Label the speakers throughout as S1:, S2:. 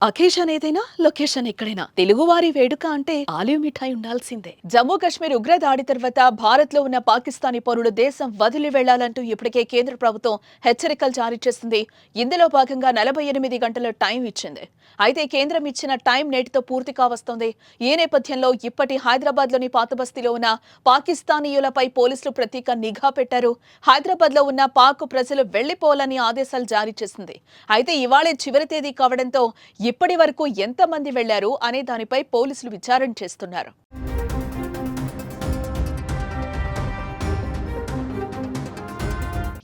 S1: Occasion ఏదైనా location ఎక్కడైనా తెలుగువారి వేడుక అంటే ఆలివ్ మిఠాయి ఉండాల్సిందే. జమ్మూ కాశ్మీర్ ఉగ్రదాడి తర్వాత భారత్ లో ఉన్న పాకిస్తానీ పౌరులు దేశం వదిలి వెళ్లాలంటూ ఇప్పటికే కేంద్ర ప్రభుత్వం హెచ్చరికలు జారీ చేసింది. ఇందులో భాగంగా 48 గంటల టైం ఇచ్చింది. అయితే కేంద్రం ఇచ్చిన టైం నేటితో పూర్తి కావస్తోంది. ఈ నేపథ్యంలో ఇప్పటి హైదరాబాద్ లోని పాతబస్తీలో ఉన్న పాకిస్తానీయులపై పోలీసులు ప్రత్యేక నిఘా పెట్టారు. హైదరాబాద్ లో ఉన్న పాక్ ప్రజలు వెళ్లిపోవాలని ఆదేశాలు జారీ చేసింది. అయితే ఇవాళే చివరి తేదీ కావడంతో ఇప్పటి వరకు ఎంతమంది వెళ్లారు అనే దానిపై పోలీసులు విచారణ చేస్తున్నారు.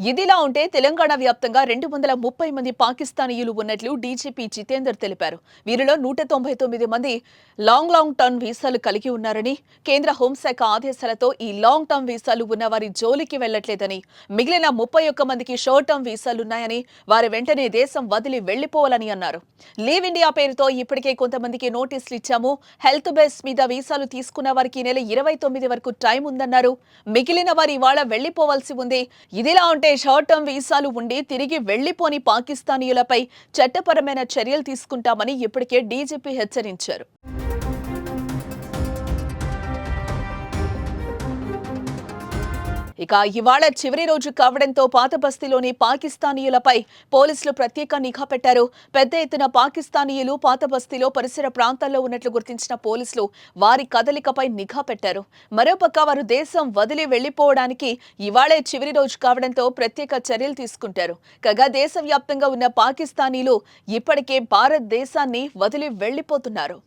S1: ఇదిలా ఉంటే తెలంగాణ వ్యాప్తంగా 230 మంది పాకిస్తానీయులు ఉన్నట్లు డీజీపీ జితేందర్ తెలిపారు. వీరిలో 199 మంది లాంగ్ టర్మ్ వీసాలు కలిగి ఉన్నారని, కేంద్ర హోంశాఖ ఆదేశాలతో ఈ లాంగ్ టర్మ్ వీసాలు ఉన్న వారి జోలికి వెళ్లట్లేదని, మిగిలిన 31 మందికి షార్ట్ టర్మ్ వీసాలున్నాయని, వారి వెంటనే దేశం వదిలి వెళ్లిపోవాలని అన్నారు. లీవ్ ఇండియా పేరుతో ఇప్పటికే కొంతమందికి నోటీసులు ఇచ్చాము. హెల్త్ బేస్ మీద వీసాలు తీసుకున్న వారికి ఈ నెల 29 వరకు టైం ఉందన్నారు. మిగిలిన వారి ఇవాళ వెళ్లిపోవాల్సి ఉంది. ఇదిలా ఉంటే షార్ట్ టర్మ్ వీసాలు ఉండి తిరిగి వెళ్లిపోని పాకిస్తానీయులపై చట్టపరమైన చర్యలు తీసుకుంటామని ఇప్పటికే డీజీపీ హెచ్చరించారు. ఇక ఇవాళ చివరి రోజు కావడంతో పాతబస్తీలోని పాకిస్తానీయులపై పోలీసులు ప్రత్యేక నిఘా పెట్టారు. పెద్ద ఎత్తున పాకిస్తానీయులు పాతబస్తీలో పరిసర ప్రాంతాల్లో ఉన్నట్లు గుర్తించిన పోలీసులు వారి కదలికపై నిఘా పెట్టారు. మరోపక్క వారు దేశం వదిలి వెళ్లిపోవడానికి ఇవాళే చివరి రోజు కావడంతో ప్రత్యేక చర్యలు తీసుకుంటారు. కాగా దేశవ్యాప్తంగా ఉన్న పాకిస్తానీలు ఇప్పటికే భారతదేశాన్ని వదిలి వెళ్లిపోతున్నారు.